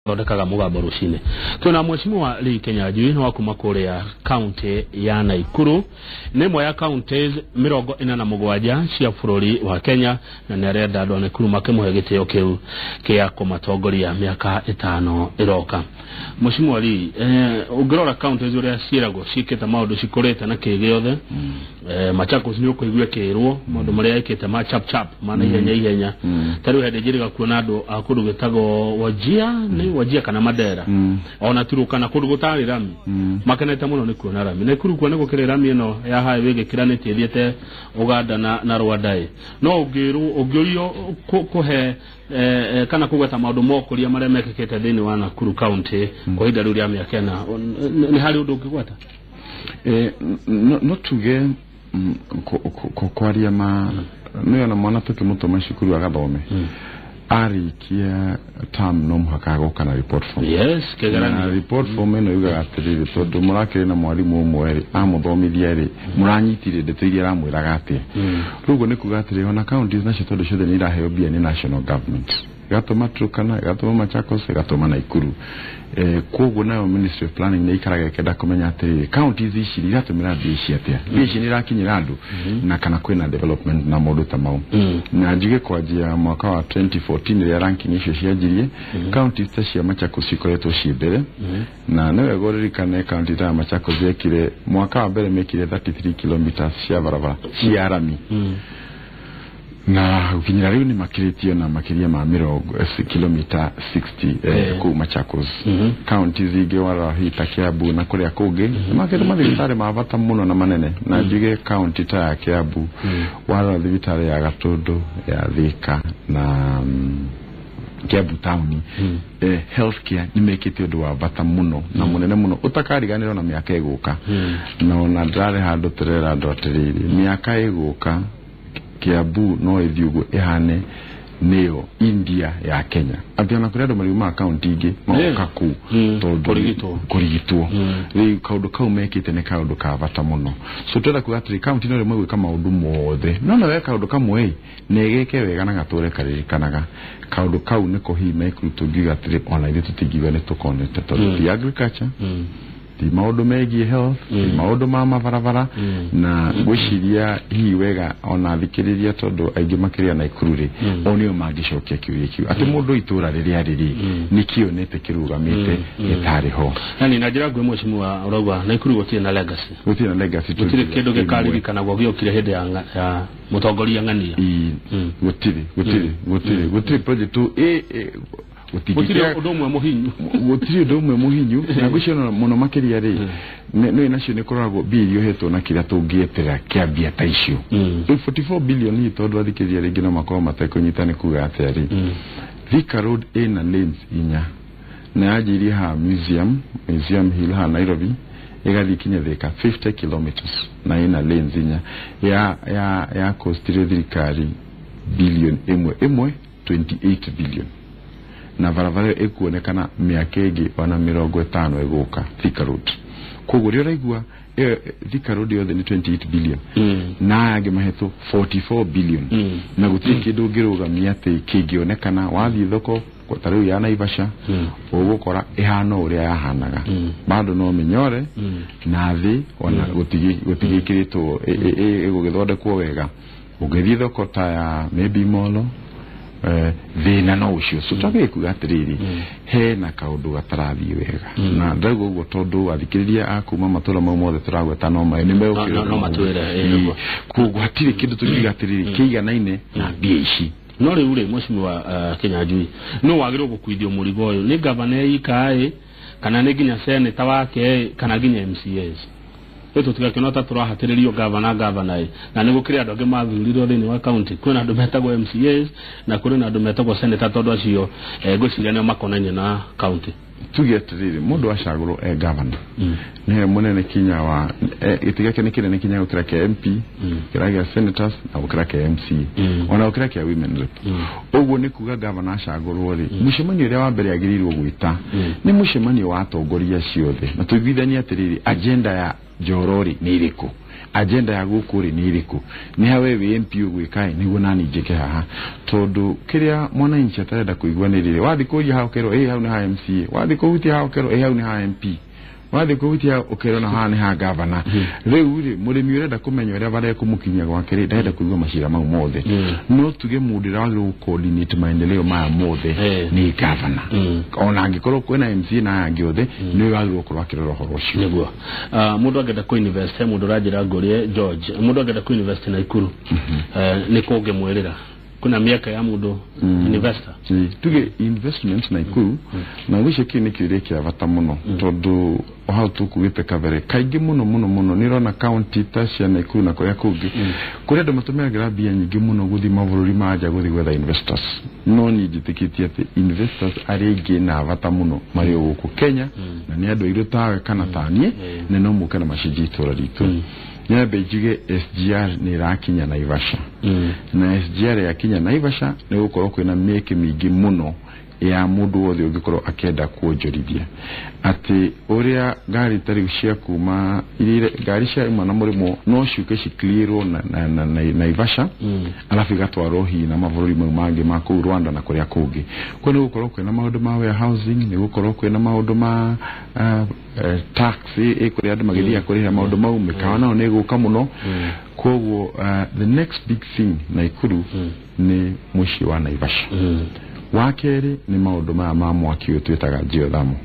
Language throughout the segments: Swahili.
Odakaga mugambo rucine tuna mheshimiwa Lee Kinyanjui no akuma kuria county ya Nakuru nemwe ya counties 47 cia bururi wa Kenya na nerenda andũ Nakuru makemuhe gitio kiu kia kumatongoria miaka 5 iroka. Mheshimiwa Lee ungirora counties uria ciirago cikite maundu cikorete na kigiothe Machakos ni ukuigua kirwo maundu maria ikite ma chap mana ihenya tari hende njiriga kuona andu akuru gitago wajia kana Madera ona turuka na kundu gutari rami makenete muno ni kuona rami na Nakuru kuona gukire rami ino ya highway gikiranite thiete Uganda na Rwanda no ugirio kuhe kana kugweta maundu mokuria maria mekekete thini wa Nakuru county kwa hinda riu ria miaka na ni hari undu ungigweta no tuge kwaria ma no na mwana tukimutoma shukuru agathome arikia tam no muhaka goka na report form kegarani report form eno yuga atiriri tondu murakire na mwarimu umwe amuthomithia ri muranyitire ndeto iria ramwiraga ati rugo ni kuga atiri ona counties na tondu ciothe ni iraheo bia ni national government gatoma Turkana gatoma Machakos gatoma Nakuru koguo nayo Ministry of Planning ni ikaraga kenda kumenya atiri counties ici iratumira mbia ici atia mbia ici ni rakinyira andu na kana kwina development na modu tamau na njige kwajia mwaka wa 2014 ria ranking icio cianjirie counties ta cia Machakos ikoretwo cimbere na nawe goririkane county ta Machakos yekire mwaka wa mbere mekire 33 kilometers cia barabara cia rami na ukinyira riu ni makiritio na makiria ma kilomita 60 ku Machakos counties ingi wara hita Kiambu na kuria kungi makete mathibitari mabata muno na manene na njige county ta ya Kiambu wara thibitari ya Gatundu ya Thika na Kiambu town healthcare ni mekete undu wa bata muno na munene muno utakariganira na miaka iguka na ona ndare handu terera ndotiriri miaka iguka Kiambu no ithiugo ihane neo India ya Kenya abiana kuredo mariuma county ingi maokaku tondu kurigitwo ri kaundu kau mekite ne kaundu ka bata muno so twenda kugatri county no rimwe gwika maundu mothe no na weka kaundu kamwe negeke wega na gature karirikanaga kaundu kau niko hi mekuruto gigatri ona ile tutigiwe ne tukonete tondu agriculture maundu megie health maundu ma mabarabara na gwiciria hi wega ona thikiriria tondu aingi makiria na ikururi onio magicokia kiuria kiu ati mundu itura riria riri nikionete kirugamite gitariho yani najira gwe mheshimiwa uragwa na ikuru gotie na legacy gutire kindu gikariri kana gogio hede ya mutongoria ngania gutire project gutire udomwe muhinyu na gucio muno makiria ri no inacio ni korago billion heto na kira tungietera kiambia ta icio 44 billion ni tondu athikiria ringi no makoma matekonyitane kuga ateri Thika Road na lanes inya na ajiri ha museum hill ha Nairobi igathi kinya Thika 50 kilometers na ina lanes inya ya costire thirikari billion emwe 28 billion na varavare ekuonekana miaka igi ona 50 eguka Thika Road koguo rio raigua Thika Road yothe ni 28 billion na age maheto 44 billion na gutiri kindu ngirugamia ati kingionekana wathi thoko tariu ya Naivasha ugukora ihano uria yahanaga bado no minyore na thi ona gutigikiritwo igugithondekwo wega ugethi thoko ta ya maybe Molo thina no ucio so twage kugatiriri he na kaundu gatarathi wega na ndago ugo tondu athikiriria akuma matura mau mothe turagweta no mai ni megukira no matwira kugwatire kindu tugigatiriri kiiganaine na mbia ici no riu ri mheshimiwa Kinyanjui no wagirwo gukuithio murigo uyu ni governor ikae kana ni ginya senator wake kana ginya MCAs eto tugakinota turahatiririo governor na nigukiri andu angi mathurirwo thini wa county kwina andu metagwo MCAs na kwina andu metagwo senator tondu acio ngwiciria ni makonanye na county tugetiriri mundu acagurwo governor ne munene kinya wa itigake ni kinene kinya ukira ke MP kiraga senators na ukira ke MC ona ukira ke women rep uguo ni kuga governor acagurwo ri mucemanio ria wa mbere agirirwo gwita ni mucemanio wa atongoria ciothe na tuigithania atiriri agenda ya Jorori ni iriku agenda ya gukuri ni iriku ni hawe we MP gwikai niguo nani njike haha tondu kiria mwana inchi atarenda kuigwa ni riri wathi kuja hau kero hau ni ha MCA wathi kuhutia hau kero hau ni ha MP wathi kuhutia ukero na ha ni ha governor riu ri murimi urenda kumenya uria bare kumukinya gwake ri ndenda kuigwa mashira mau mothe no tuge mudira wa coordinate maendeleo maya mothe ni governor ona angikorwo kwena MCA na angi othe ni wagirwo kurwa kiroro horo cio niguo mundu agenda ku invest mundu rajira ngorie George mundu agenda ku invest na Ikuru ni kunge mwirira kuna miaka ya mundu investor tuge investment na Ikuru na wishe kini kirekia vata muno tondu how to kuwite kavere kaigi muno nirona county tasia na Ikuru na koya kugi kuria ndo matumira grabia nyingi muno guthi mavururi maja guthi gwetha investors no ni jitikiti ati investors arege na vata muno mari guku Kenya na ni andu iru tawe kana tanie ne no muka na mashiji itura ritu Nyambe jige SGR ni rakinya Naivasha na SGR ya kinya Naivasha ni gukorwo kwina meke mingi muno ya mundu wothe ungikorwo akenda kuonjorithia ati uria gari tari cia kuma irire gari cia imwe na murimo no ciuke cikliero na Naivasha alafu igatwarwo hi na mavururi mangi ma ku Rwanda na kuria kungi kwani gukorwo kwina maundu ma warehousing ni gukorwo kwina maundu ma taxi kuria andu magithia kurira maundu mau mikawa nao ni guka muno koguo the next big thing na Ikuru ni mushi wa Naivasha wakeri ni maundu ma mwaki utwitaga geothermal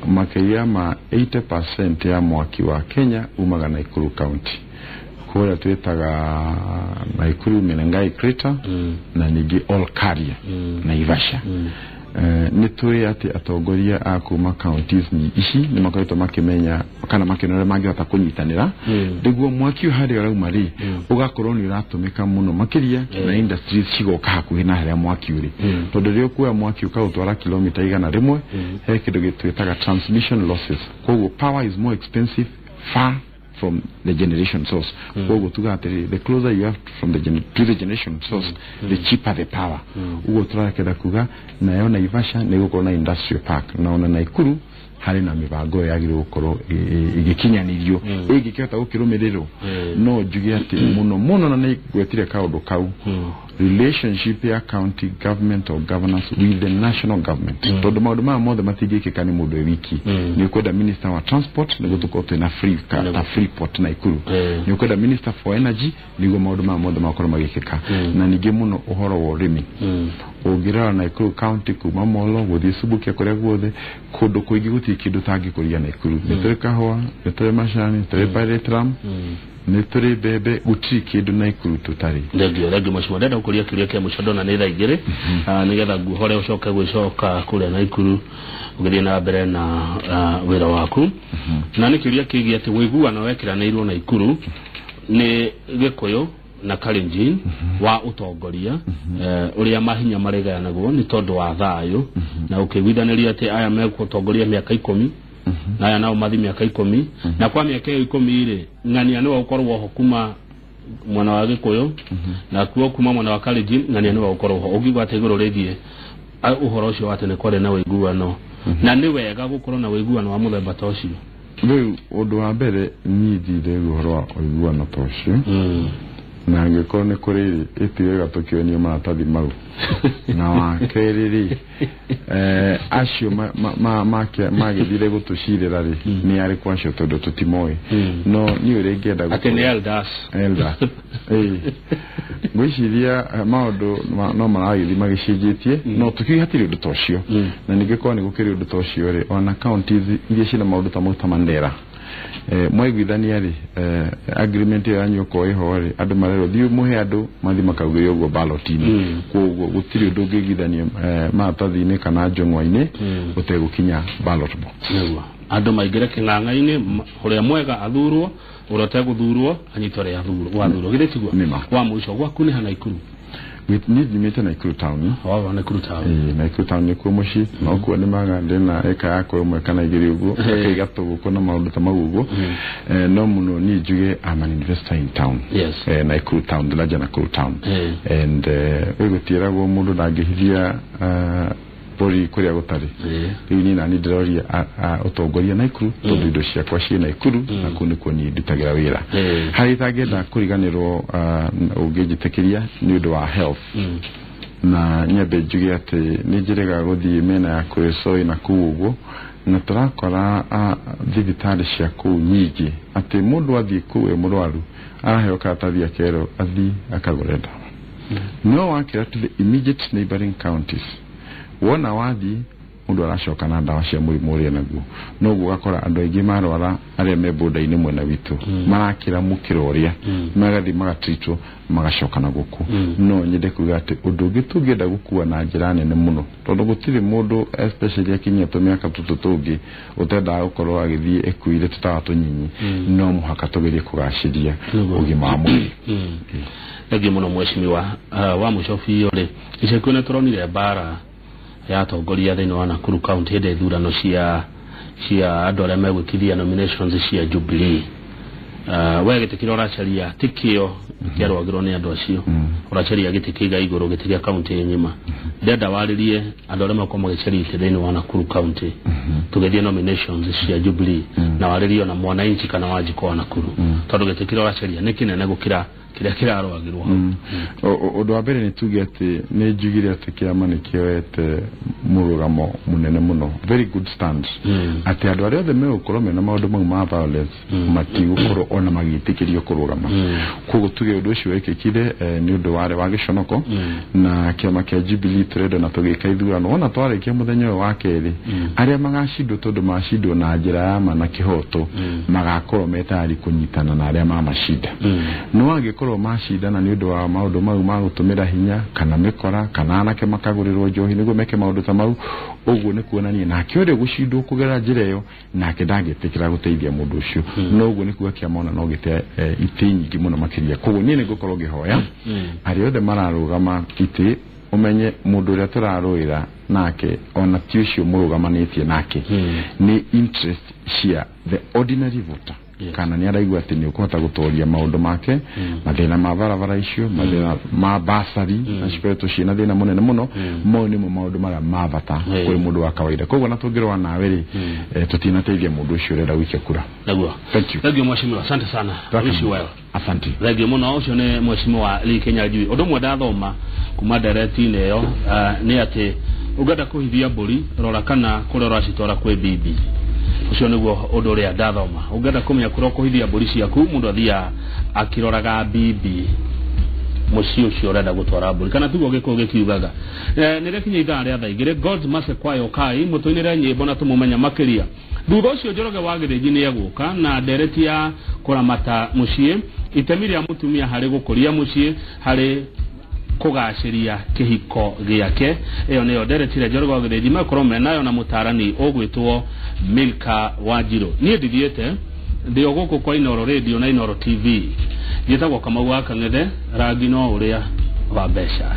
makiria ma 80% ya mwaki wa Kenya umaga na Ikuru county kura twitaga na Ikuru Menengai Crater na nigi all carrier Naivasha nituri ati atongoria akuma counties ni ici ni makoretwo makimenya kana makinore mangihota kunyitanira niguo mwaki hari uraumari ugakorwo ni uratumika muno makiria na industries cigoka hakuhi na haria mwaki uri tondu rio kuwa mwaki ukautwara kilomita 100 he kindu gitwitaga transmission losses koguo power is more expensive far from the generation source koguo tugatiri the closer you have from the generation source the cheaper the power ugo turakeda kuga na yona Naivasha ni gukorwo na industrial park na ona na Ikuru hari na mibango yagire gukorwo igikinyanirio igikihota gukirumiriro no jugi ati muno na ni gwetire kaundu kau relationship ya county government or governance with the national government tondu maundu ma mothe matigikika ni mundu wiki ni kwenda minister wa transport ni gutukote na free port na Ikuru ni kwenda minister for energy ni go maundu ma mothe makoro magikika na ningi muno uhoro wa urimi ugira na Ikuru county kuma molo guthi subukia kuria guothe kundu kuingi guti kindu tangi kuria na Ikuru nitore kahwa nitore mashani nitore paretram nitore bebe guti kindu na Ikuru tutari ndagio mashimo ndenda ukuria kiria kia mushadona ni thaigire nigetha guhore ucoka gwicoka kuria na Ikuru ugithie na mbere na wira waku na ni kiria kigi ati wiguana wekiranirwo na Ikuru ni Gikuyu na Kalenjin wa utongoria uria mahinya mareganagwo ni tondu wa thayo na ukigwithaniria ati aya mekutongoria miaka 10 na aya nao mathi miaka 10 na kwa miaka 10 ri ngania ni ukorwo ho kuma mwana wa Gikuyu na kuo kuma mwana wa Kalenjin ngania ni ukorwo ho ugigwa ati iguru rithie uhoro ucio watene kore na wiguano na ni wega gukorwo na wiguano wa muthemba ta ucio riu undu wa mbere ni thire uhoro wa wiguano ta ucio na ngikoro ni kuri itiwega tukionio maratathi mau na wakeriri acio magithire gutucirira ri ni ari kwacio tondu tutimoi no ni uri ngenda ati ni elder gwiciria maundu no maragithi magicenjetie no tukihatiri undu tocio na ningikoro ni gukiri undu tocio ri ona counties iria cina maundu ta muta Mandera mwaiguithania ri agreement ya nyoko iho ri andu marero thiu muhe andu mathi makaugiria ugo ballotini koguo gutiri undu ngigithania matathini kana njongwa-ini utegukinya ballot box andu maigire king'ang'a-ini uria mwega athurwo urote guthurwo anyitore ya thurwo githitiguo wa mwisho gwaku ni hana Ikuru nimete na Ikuru town na Ikuru town na Ikuru town ni mushi no kuo ni magande na eka yako umwe kana igiri uguo akaigato guko na maundu ta magugo no muno ni juge am an investor in town na Ikuru town the larger na Ikuru town and we gutira go mundu ndangihithia bori kuria gutari ni na ni ndiroria utongoria Naikuru tondu indo ciakwa cie Naikuru na kuni kuni ndutagira wira hari tangenda kuriganirwo ungijitekiria ni undu wa health na nyambe njuge ati ni njirega guthii mena ya kwesoi na kuugo na turakora thibitari cia kuu nyingi ati mundu athii kuwe murwaru araheo karatathi akero athii akagure ndawa no wakira to the immediate neighboring counties wona wathi mundu aracoka na ndawa cia murimu uria naguo no gugakora andu aingi marwara aria me boda-ini mwena witu marakira mukiro uria magathi magatritwo magacoka na guku no nyende kuga ati undu ungi tungienda gukua na njira nene muno tondu gutiri mundu especially akinyia tumiaka tutungi utenda gukorwo agithii ekuire tutawatunyinyi no muhaka tugerie kugaciria ugima wa mwiri egi muno mweshimiwa wa mushofi ore icekune turonire bara ya tongoria thini wa Nakuru County hede thurano cia andu aria megwikithia nominations cia Jubilee wegetekira uracaria tikio kiarwagirwo ni andu acio uracaria gitikiga iguru gitikia county nyima ndenda waririe andu aria makoma gicaria thini wa Nakuru County tugethie nominations cia Jubilee na waririo na mwananchi kana wajiko wa Nakuru tondu gitikira uracaria nikinene gukira kiria kirarwagirwo undu wa mbere ni tuge ati ni njugire ati kiama ni kioete murugamo munene muno very good stand ati andu aria othe megukorwo mena maundu mau ma violence matigukorwo ona magitikirio kurugama koguo tuge undu ucio wekekire ni undu wari wa giconoko na kiama kia Jubilee turenda na tugika ithurano ona twarikia muthenya wa keri aria magacindwo tondu macindwo na njira ya ma na kihoto magakorwo metari kunyitana na aria mamashinda no wangĩkorwo macindana ni undu wa maundu mau ma gutumira hinya kana mikora kana anake makagurirwo njohi niguo meke maundu ta mau uguo ni kuonania na kĩore gucindwo kugera njira iyo nake ndangĩtĩkĩra guteithia mundu ucio no uguo ni kuga kiamona no gĩte itĩ nyingĩ muno makiria koguo nie nĩ ngũkorwo ngĩhoya arĩa othe mararũgama itĩ umenye mundu uria turaruira nake ona ti ucio murugamanĩtie nake ni interest cia the ordinary voter kana ni araigua ati ni ukuhota gutoria maundu make mathina ma barabara icio mathina ma basari na cipeto ciina thina munene muno mo ni maundu mara mabata kuri mundu wa kawaida koguo na tungirwa nawe ri tutinateithia mundu ucio renda wike kura naguo thank you mweshimiwa asante sana wish you well asante thank muno ucio ni mweshimiwa Lee Kenya Jui undu mwe ndathoma kuma direct-ini yo ni ati ugenda kuhithia mburi rora kana kure racitwara kwe bibi ucio niguo undu uria ndathoma ungenda kumenya kuro kuhithia mburi ciaku mundu athia akiroraga bibi mucio ucio urenda gutwara mburi kana tugo giko gikiugaga nire kinya ithaa ria thaigire God's mercy kwayo kai mutuinire nyimbo na tumumenya makiria thutha ucio Njoroge wa Githĩnji ni eguka na ndereti ya kuramata mucie itemi ria mutumia hari gukuria mucie hari kugaciria kihiko giake iyo niyo nderetire Njoroge wa Githĩnji makorwo menayo na mutarani ogwitwo Milka Wanjiru nie ndithiete ndio guku kwa Inoro Radio na Inoro TV gitagwo Kamau wa Kang'ethe rangi no uria wa mbeca